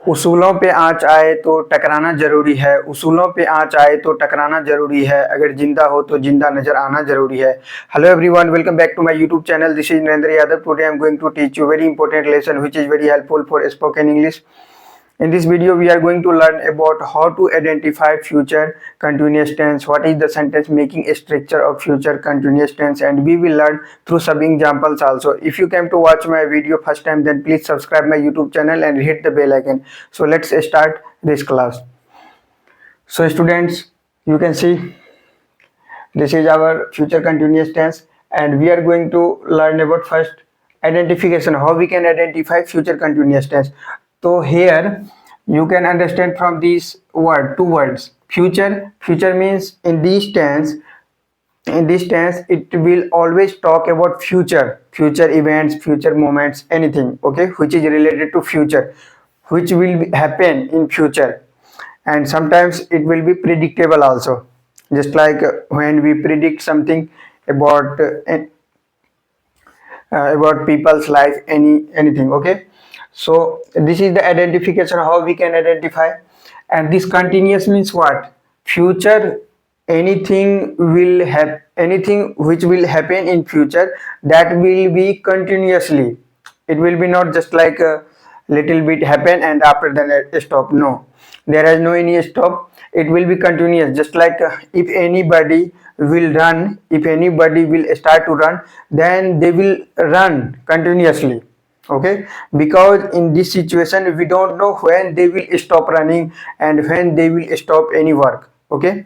उसूलों पे आँच आए तो टकराना जरूरी है, उसूलों पे आँच आए तो टकराना जरूरी है, अगर जिंदा हो तो जिंदा नजर आना जरूरी है। Hello everyone, welcome back to my YouTube channel. This is Narendra Yadav. Today I am going to teach you very important lesson which is very helpful for spoken English. In this video, we are going to learn about how to identify future continuous tense, what is the sentence making structure of future continuous tense, and we will learn through some examples also. If you came to watch my video first time, then please subscribe my YouTube channel and hit the bell icon. So let's start this class. So students, you can see this is our future continuous tense, and we are going to learn about first identification, how we can identify future continuous tense. So here you can understand from these two words, future means in this tense it will always talk about future events, future moments, anything, okay, which is related to future, which will happen in future. And sometimes it will be predictable also, just like when we predict something about people's life, anything, okay. So this is the identification, how we can identify. And this continuous means what? Future, anything which will happen in future, that will be continuously. It will be not just like a little bit happen and after then stop. No, there is no any stop. It will be continuous, just like if anybody will run, if anybody will start to run, then they will run continuously, okay, because in this situation we don't know when they will stop running and when they will stop any work, okay.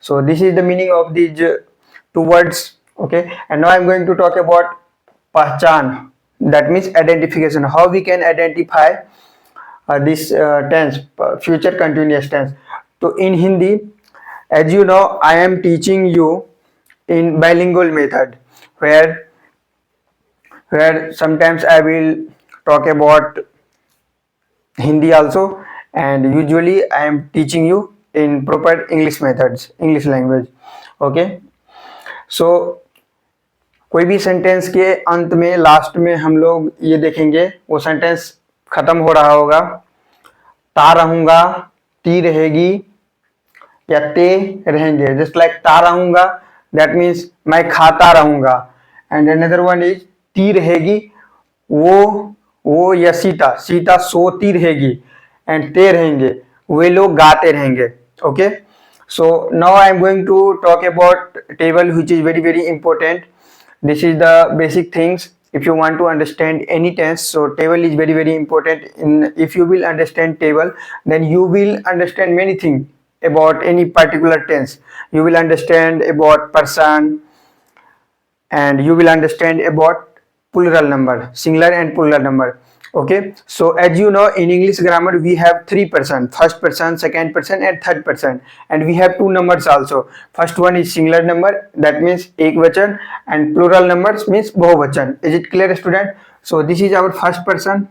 So this is the meaning of these two words, okay. And now I'm going to talk about pahchan, that means identification, how we can identify this tense, future continuous tense. So in Hindi, as you know, I am teaching you in bilingual method, where sometimes I will talk about Hindi also, and usually I am teaching you in proper English methods, English language, okay. So कोई भी sentence के अंत में, last में हम लोग ये देखेंगे, वो सेंटेंस खत्म हो रहा होगा, ता रहूंगा, ती रहेगी, या ते रहेंगे। जस्ट लाइक ता रहूंगा, दैट मीन्स मैं खाता रहूंगा, एंड अनदर वन इज ती रहेगी, वो या सीता सोती रहेगी, एंड ते रहेंगे, वे लोग गाते रहेंगे, okay. So now I am going to talk about table which is very very important. This is the basic things if you want to understand any tense. So table is very very important. If you will understand table, then you will understand many things about any particular tense. You will understand about person, and you will understand about plural number, singular and plural number, okay. So as you know, in English grammar we have three person, first person, second person, and third person, and we have two numbers also. First one is singular number, that means ekvachan, and plural numbers means bahuvachan. Is it clear, student? So this is our first person,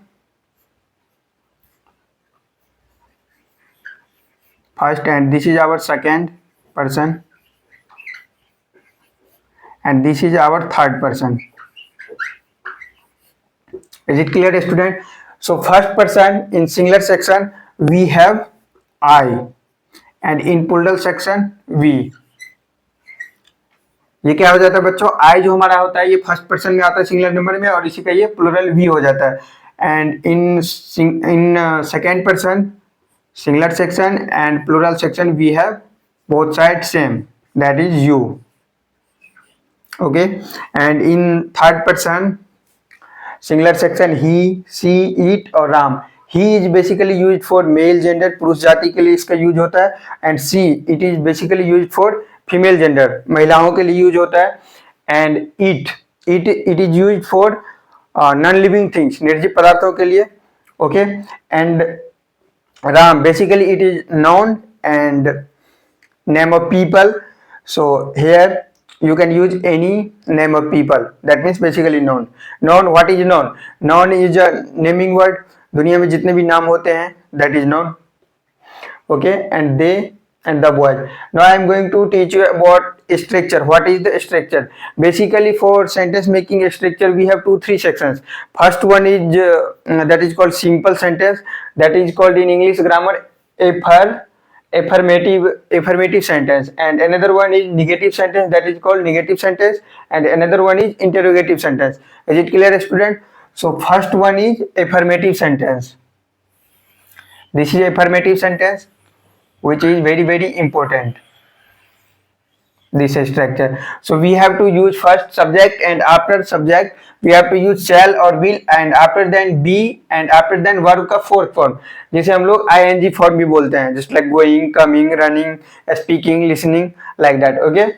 and this is our second person, and this is our third person. Is it clear, student? So first person in singular section we have I, and in plural section we. ये क्या हो जाता है बच्चों? I जो हमारा होता है ये फर्स्ट पर्सन में आता है सिंगुलर नंबर में, और इसी का ये प्लूरल वी हो जाता है. And in second person singular section and plural section we have both side same, that is you, okay. And in third person singular section he, she, it और Ram. He is basically use for male gender, पुरुष जाति के लिए इसका use होता है. And she, it is basically use for female gender, महिलाओं के लिए यूज होता है. And it is use for non living things, निर्जीव पदार्थों के लिए, okay. And Ram basically it is noun and name of people. So here you can use any name of people, that means basically known. What is known? Known is a naming word. दुनिया में जितने भी नाम होते हैं that is known, okay. And they and the boys. Now I am going to teach you about structure. What is the structure? Basically, for sentence making structure, we have three sections. First one is that is called simple sentence. That is called in English grammar affirmative sentence, and another one is negative sentence, that is called negative sentence, and another one is interrogative sentence. Is it clear, student? So first one is affirmative sentence. This is affirmative sentence, which is very important, this structure. So we have to use first subject, and after subject we have to use shall or will, and after then be, and after then verb का fourth form, जिसे हम लोग ing form भी बोलते हैं, just like going, coming, running, speaking, listening, like that. Okay,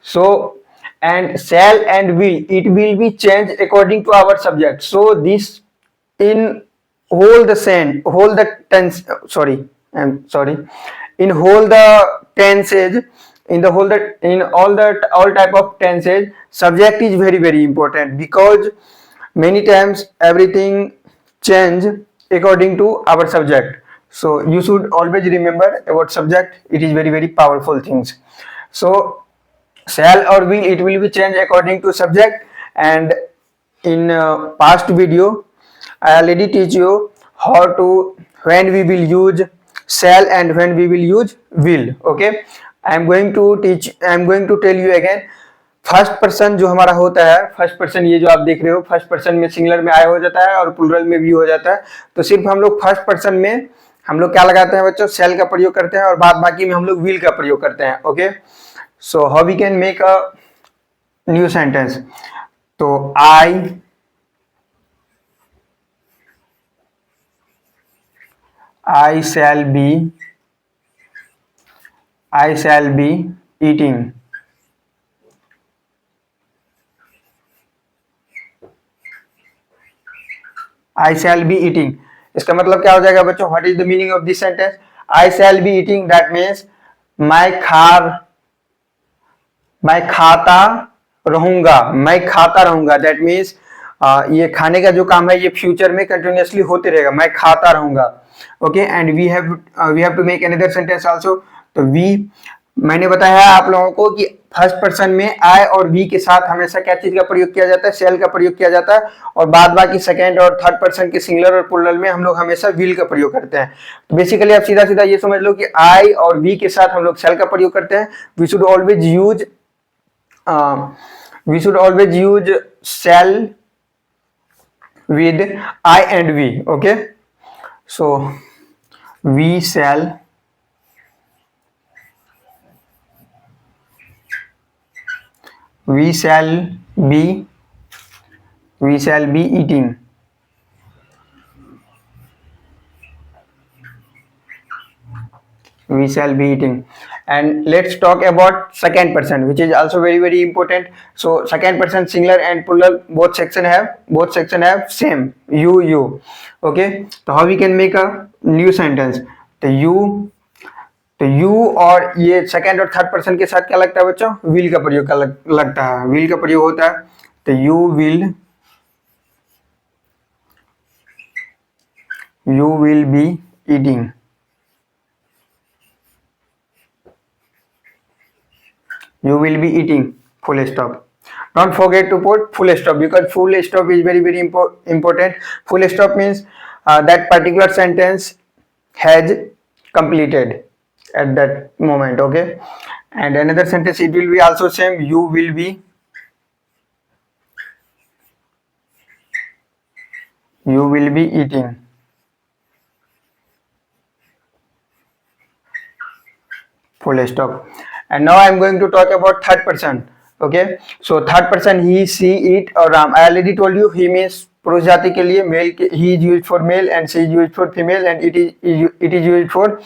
so and shall and will, it will be changed according to our subject. So this in whole the tense, I'm sorry, in whole the tenses, in the whole that in all type of tenses, subject is very important, because many times everything change according to our subject. So you should always remember about subject. It is very powerful things. So shall or will, it will be changed according to subject. And in past video I already teach you how to, when we will use shall and when we will use will. Okay, I am going to tell you again. First person जो हमारा होता है, first person ये जो आप देख रहे हो, फर्स्ट पर्सन में सिंगुलर में आई हो जाता है और प्लूरल में भी हो जाता है। तो सिर्फ हम लोग फर्स्ट पर्सन में हम लोग क्या लगाते हैं बच्चों, शैल का प्रयोग करते हैं, और बाद बाकी में हम लोग विल का प्रयोग करते हैं। Okay, so how we can make a new sentence. तो I shall be eating. I shall be eating, इसका मतलब क्या हो जाएगा बच्चों, what is the meaning of this sentence? I shall be eating, that means मैं खाता रहूंगा, दैट मीन्स ये खाने का जो काम है ये फ्यूचर में कंटिन्यूअसली होते रहेगा, मैं खाता रहूंगा। Okay, and we have to make another sentence also. तो वी, मैंने बताया आप लोगों को कि फर्स्ट पर्सन में आई और वी के साथ हमेशा क्या चीज का प्रयोग किया जाता है, शैल का प्रयोग किया जाता है, और बाद बाकी सेकंड और थर्ड पर्सन के सिंगुलर और प्लूरल में हम लोग हमेशा विल का प्रयोग करते हैं। तो बेसिकली आप सीधा ये समझ लो कि आई और वी के साथ हम लोग शैल का प्रयोग करते हैं। We should always use shall with I and we. Okay, so we shall be eating. We shall be eating. And let's talk about second person, which is also very important. So second person singular and plural both section have same you. Okay, so how we can make a new sentence? तो you और ये second और third person के साथ क्या लगता है बच्चों, विल का प्रयोग लगता है, विल का प्रयोग होता है। तो you will be eating. You will be eating, full stop. Don't forget to put full stop, because full stop is very important. Full stop means that particular sentence has completed at that moment. Okay, and another sentence, it will be also same. You will be eating. Full stop. And now I am going to talk about third person. Okay, so third person, he, she, it और Ram. I already told you he means पुरुष जाति के लिए, mail के he is used for male and she is used for female and it is used for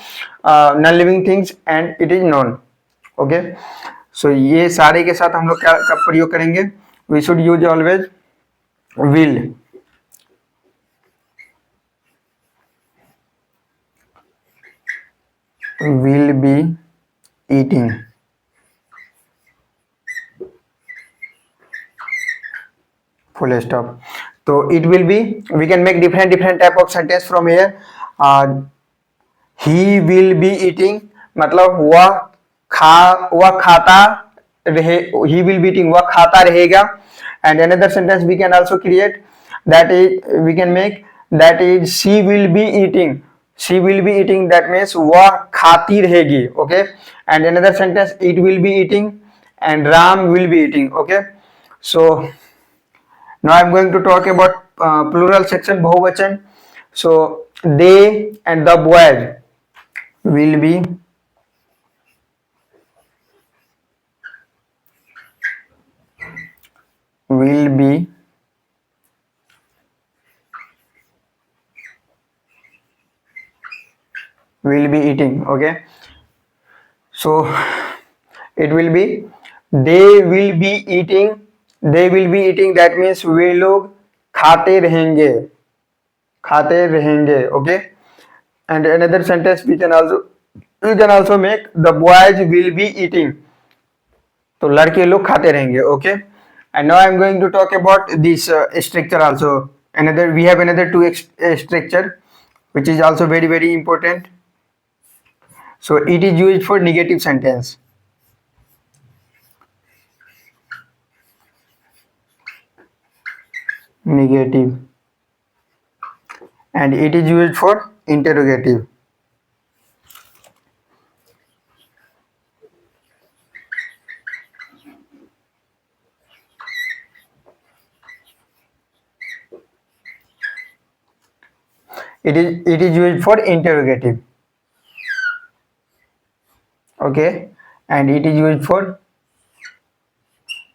non living things and it is noun. Okay, so ये सारे के साथ हम लोग क्या का प्रयोग करेंगे? We should use always will be eating. Full stop. So it will be, we can make different type of sentence from here. He will be eating, मतलब वह खाता रहे, he will be eating, वह खाता रहेगा. And another sentence we can also create, that is we can make, that is she will be eating. She will be eating, that means वह खाती रहेगी. Okay. And another sentence, it will be eating and Ram will be eating. Okay. So now I'm going to talk about plural section, bahuvachan. So they and the boys will be will be will be eating. Okay. So it will be they will be eating. They will be eating, that means वे लोग खाते रहेंगे. खाते रहेंगे. Okay. And another sentence we can also make, the boys will be eating. तो लड़के लोग खाते रहेंगे. Okay. And now I'm going to talk about this structure also. We have another two structure which is also very very important. So it is used for negative sentence. Negative. And it is used for interrogative. It is used for interrogative. Okay. And it is used for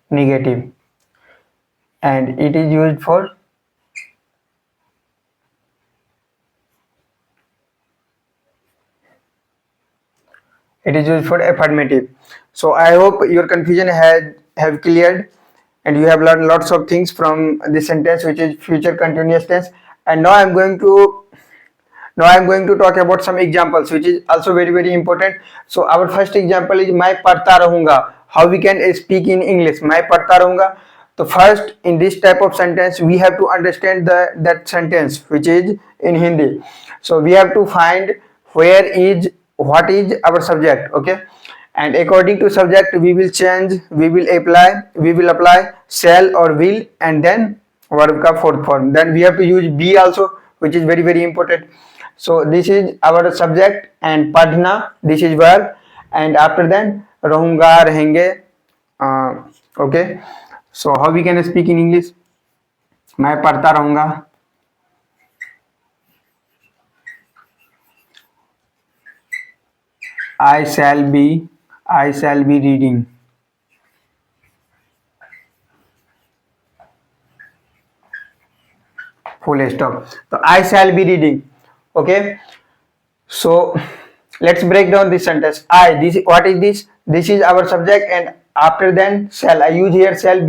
negative. And it is used for affirmative. So I hope your confusion have cleared and you have learned lots of things from this sentence, which is future continuous tense. And now I'm going to talk about some examples which is also very very important. So our first example is मैं पढ़ता रहूंगा. How we can speak in English? मैं पढ़ता रहूंगा. So first, in this type of sentence we have to understand that sentence which is in Hindi. So we have to find what is our subject. Okay. And according to subject we will apply shall or will, and then verb ka fourth form. Then we have to use be also, which is very very important. So this is our subject, and padhna, this is verb, and after that रहूंगा, रहेंगे. Okay. So how we can speak in English? मैं पढ़ता रहूंगा. I shall be reading. Full stop. So I shall be reading. Okay. So let's break down this sentence. What is this? This is our subject, and after then shall. I use here shall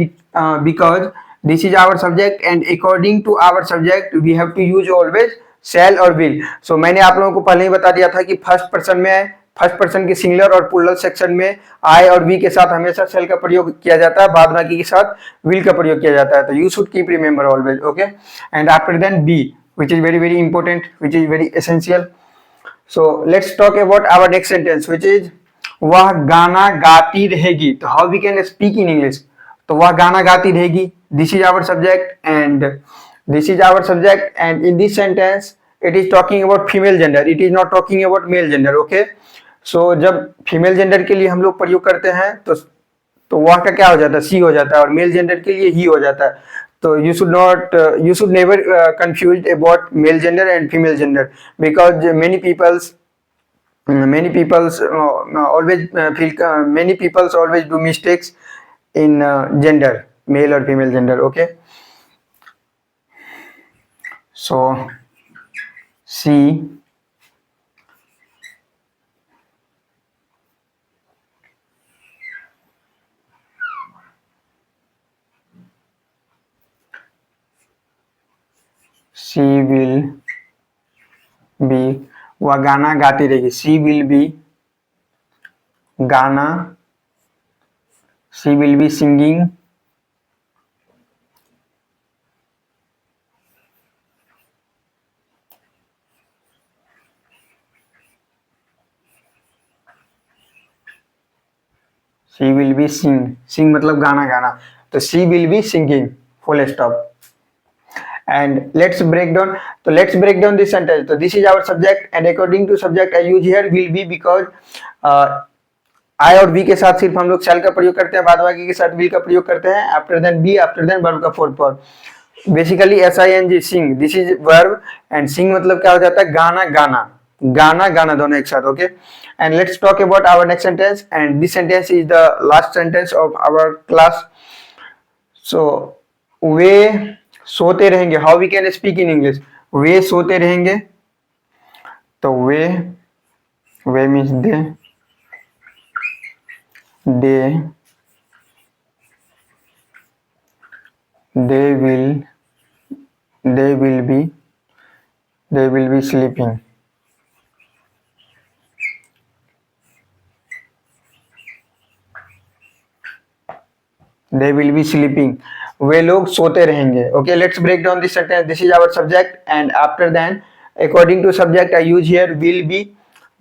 because this is our subject, and according to our subject we have to use always shall or will. So मैंने आप लोगों को पहले ही बता दिया था कि first person के सिंगुलर और प्लूरल सेक्शन में आई और वी के साथ हमेशा shall का प्रयोग किया जाता है, बाद बाकी के साथ will का प्रयोग किया जाता है. तो you should keep remember always. Okay. And after then be, which is very very important, which is very essential. So let's talk about our next sentence, which is वह गाना गाती रहेगी. तो how we can speak in English? तो वह गाना गाती रहेगी. This is our subject, and in this sentence it is talking about female gender. It is not talking about male gender. Okay. So जब female gender के लिए हम लोग प्रयोग करते हैं तो वह का क्या हो जाता है? सी हो जाता है, और मेल जेंडर के लिए ही हो जाता है. So you should never confuse about male gender and female gender, because many peoples always do mistakes in gender, male or female gender. Okay. So she will be, वह गाना गाती रहेगी. she will be गाना, she will be singing she will be sing मतलब गाना गाना, तो she will be singing, full stop. And let's break down this sentence. So this is our subject, and according to subject I use here will be because आई और B के साथ सिर्फ हम लोग शैल का प्रयोग करते हैं, बाद बाकी के साथ विल का प्रयोग करते हैं. After then b, after then verb का fourth form. Basically SING sing, this is verb, and sing मतलब क्या हो जाता है, गाना गाना, गाना गाना दोनों एक साथ. Okay, and let's talk about our next sentence, and this sentence is the last sentence of our class. So वे सोते रहेंगे, how we can speak in English, वे सोते रहेंगे. तो वे means they they will be sleeping. They will be sleeping. वे लोग सोते रहेंगे. Okay, let's break down this sentence. This is our subject, and after then according to subject I use here will be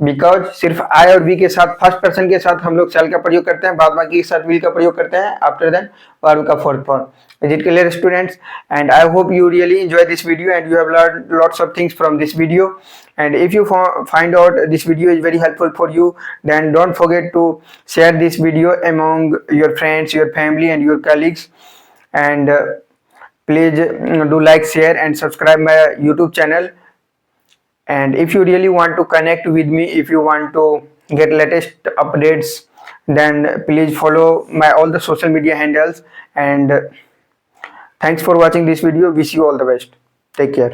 because सिर्फ आई और we के साथ first person के साथ हम लोग शैल का प्रयोग करते हैं, बाद बाकी के साथ विल का प्रयोग करते हैं. आफ्टर देन वर्ब का fourth form. Is it clear, students? And I hope you really enjoy this video and you have learned lots of things from this video. And if you find out this video is very helpful for you, then don't forget to share this video among your friends, your family and your colleagues. And please do like, share and subscribe my YouTube channel. And if you really want to connect with me, if you want to get latest updates, then please follow my all the social media handles. And thanks for watching this video. Wish you all the best. Take care.